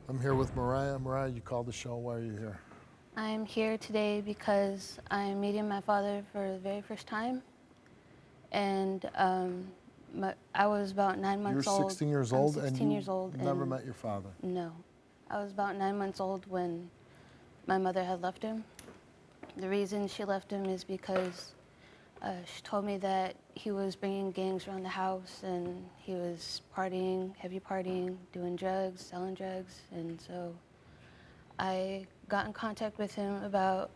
I'm here with Mariah. Mariah, you called the show. Why are you here? I'm here today because I'm meeting my father for the very first time. And I was about 9 months old. You're 16 years I'm old 16 and years old. never met your father? No. I was about 9 months old when my mother had left him. The reason she left him is because she told me that he was bringing gangs around the house and he was partying, heavy partying, doing drugs, selling drugs. And so I got in contact with him about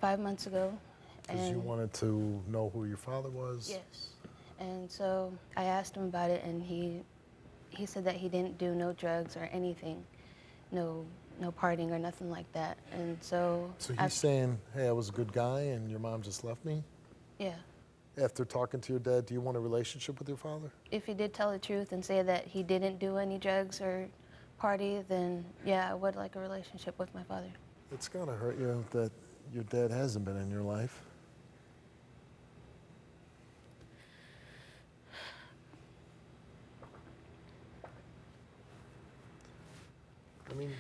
5 months ago. Because you wanted to know who your father was? Yes. And so I asked him about it, and he said that he didn't do no drugs or anything, no partying or nothing like that. And so he's saying, hey, I was a good guy and your mom just left me? Yeah. After talking to your dad, do you want a relationship with your father? If he did tell the truth and say that he didn't do any drugs or party, then yeah, I would like a relationship with my father. It's gotta hurt you that your dad hasn't been in your life. I mean, you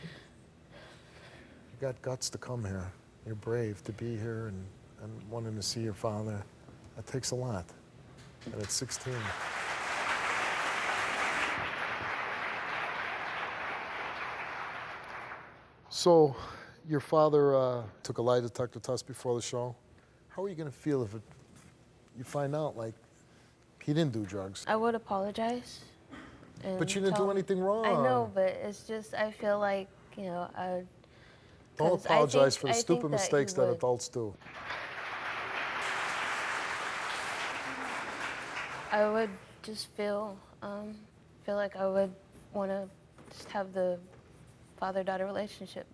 got guts to come here. You're brave to be here and wanting to see your father. That takes a lot. And at 16. So, your father took a lie detector test before the show. How are you going to feel if you find out, like, he didn't do drugs? I would apologize. But you didn't do anything wrong. I know, but it's just, I feel like, Don't apologize for the stupid mistakes that adults do. I would just feel like I would want to just have the father-daughter relationship.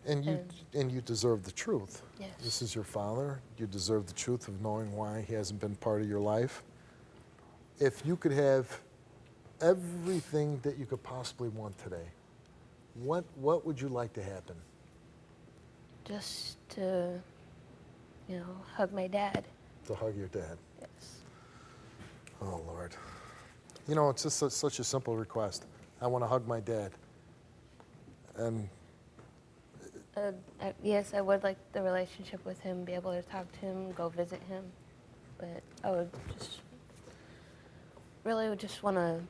And you deserve the truth. Yes. This is your father. You deserve the truth of knowing why he hasn't been part of your life. If you could have everything that you could possibly want today, what would you like to happen? Just to, hug my dad. To hug your dad? Yes. Oh, Lord. It's just such a simple request. I want to hug my dad. And yes, I would like the relationship with him, be able to talk to him, go visit him. But I would just want to,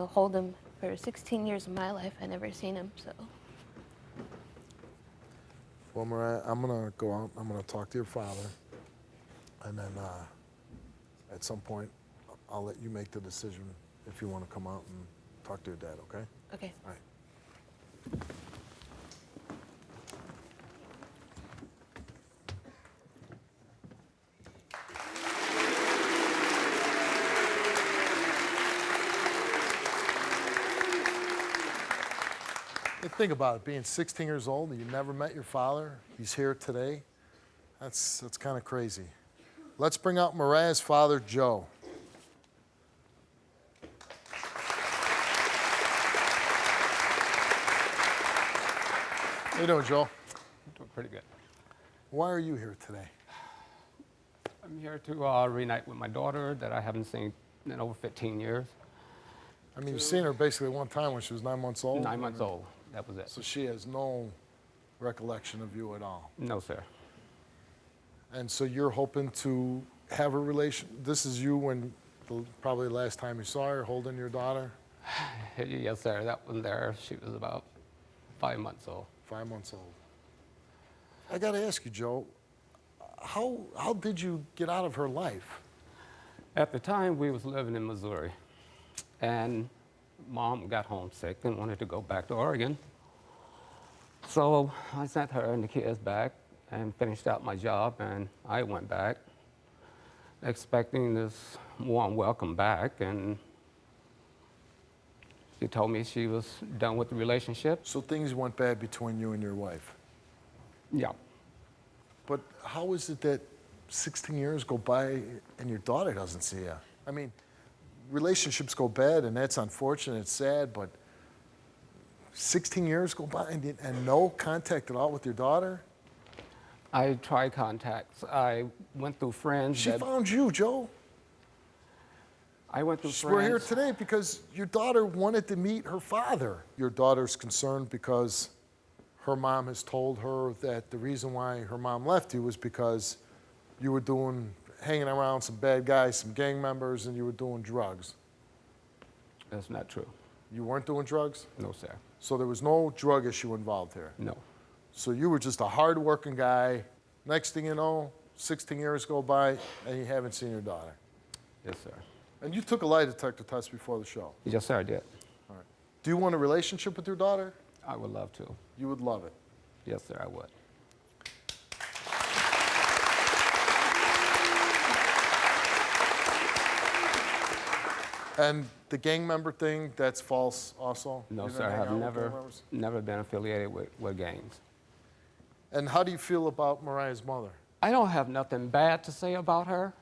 hold him. For 16 years of my life, I never seen him, so. Well, Mariah, I'm going to go out. I'm going to talk to your father. And then at some point, I'll let you make the decision if you want to come out and talk to your dad, okay? Okay. All right. Think about it, being 16 years old and you never met your father, he's here today. That's kind of crazy. Let's bring out Mariah's father, Joe. How you doing, Joe? I'm doing pretty good. Why are you here today? I'm here to reunite with my daughter that I haven't seen in over 15 years. I mean, you've seen her basically one time when she was 9 months old? 9 months old, that was it. So she has no recollection of you at all? No, sir. And so you're hoping to have a relation, this is you when probably the last time you saw her, holding your daughter? Yes, sir, that was there. She was about 5 months old. 5 months old. I got to ask you, Joe, how did you get out of her life? At the time, we was living in Missouri, and Mom got homesick and wanted to go back to Oregon. So I sent her and the kids back and finished out my job, and I went back, expecting this warm welcome back, and she told me she was done with the relationship. So things went bad between you and your wife? Yeah. But how is it that 16 years go by and your daughter doesn't see you? I mean, relationships go bad, and that's unfortunate, it's sad, but 16 years go by and no contact at all with your daughter? I tried contacts. I went through friends. She found you, Joe. I went through We're here friends. today because your daughter wanted to meet her father. Your daughter's concerned because her mom has told her that the reason why her mom left you was because you were hanging around some bad guys, some gang members, and you were doing drugs. That's not true. You weren't doing drugs? No, sir. So there was no drug issue involved here. No. So you were just a hard-working guy. Next thing you know, 16 years go by, and you haven't seen your daughter. Yes, sir. And you took a lie detector test before the show. Yes, sir, I did. All right. Do you want a relationship with your daughter? I would love to. You would love it. Yes, sir, I would. And the gang member thing, that's false also? No, You didn't sir, I hang have out with gang members? never been affiliated with gangs. And how do you feel about Mariah's mother? I don't have nothing bad to say about her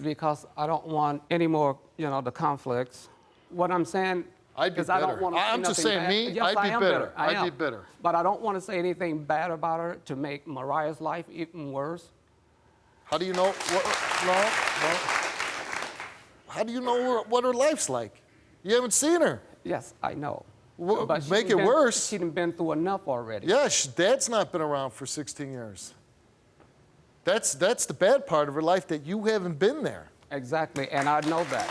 because I don't want any more, the conflicts. What I'm saying I'd be is I don't bitter. want to say I'm just nothing saying bad. me, Yes, I'd I be am bitter. I I'd am. be bitter. But I don't want to say anything bad about her to make Mariah's life even worse. How do you know no. How do you know what her life's like? You haven't seen her. Yes, I know. Well, But make it worse. She'd been through enough already. Yeah, Dad's not been around for 16 years. That's the bad part of her life, that you haven't been there. Exactly, and I know that.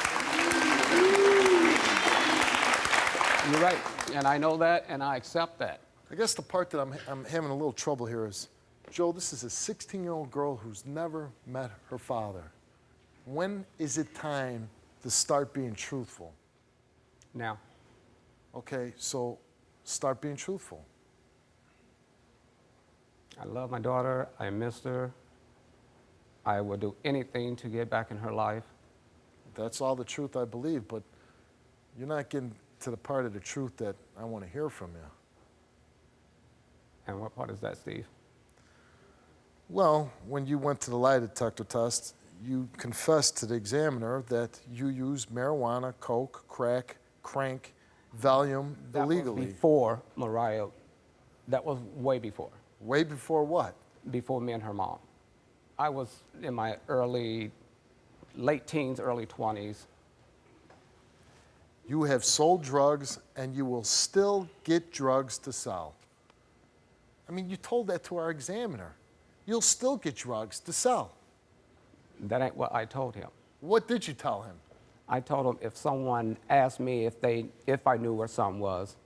You're right, and I know that, and I accept that. I guess the part that I'm having a little trouble here is, Joe, this is a 16-year-old girl who's never met her father. When is it time to start being truthful? Now, Okay, so start being truthful. I love my daughter. I missed her. I would do anything to get back in her life. That's all the truth I believe, but you're not getting to the part of the truth that I want to hear from you. And what part is that, Steve? Well, when you went to the lie detector test, you confessed to the examiner that you used marijuana, coke, crack, crank, Valium illegally. That was before Mariah. That was way before. Way before what? Before me and her mom. I was in my late teens, early 20s. You have sold drugs and you will still get drugs to sell. I mean, you told that to our examiner. You'll still get drugs to sell. That ain't what I told him. What did you tell him? I told him if someone asked me if I knew where some was,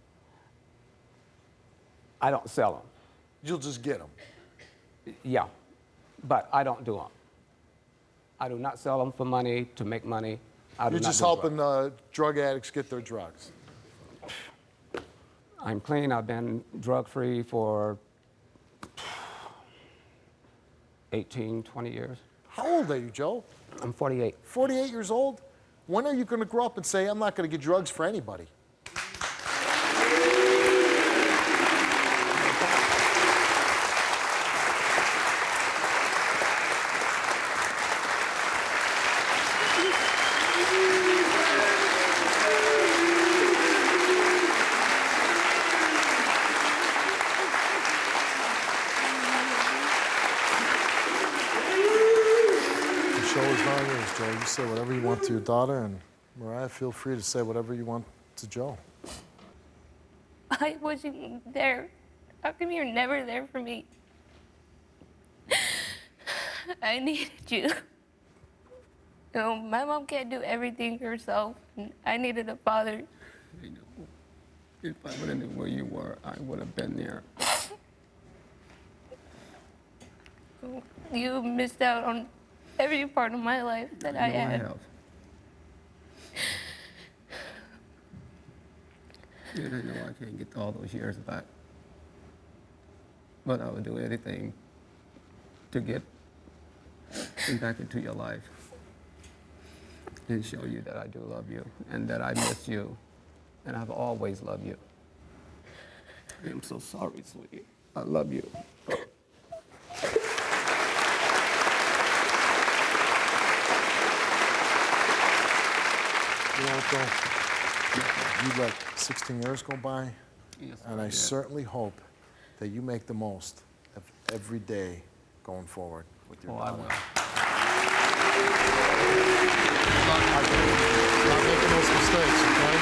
I don't sell them. You'll just get them. Yeah, but I don't do them. I do not sell them for money, to make money. You're just helping drug addicts get their drugs. I'm clean. I've been drug-free for 18, 20 years. How old are you, Joe? I'm 48. 48 years old? When are you going to grow up and say, I'm not going to get drugs for anybody? The show is not yours, Joe. You say whatever you want to your daughter, and Mariah, feel free to say whatever you want to Joe. I wasn't there. How come you're never there for me? I needed you. You know, my mom can't do everything herself, and I needed a father. You know, if I would have knew where you were, I would have been there. You missed out on every part of my life that I had. I have. And I know I can't get all those years back. But I would do anything to get back into your life and show you that I do love you and that I miss you and I've always loved you. I am so sorry, sweetie. I love you. You know what, Joe? You let 16 years go by, Yes, and I did. certainly hope that you make the most of every day going forward with your Oh, I daughter. will. Not making those mistakes, okay?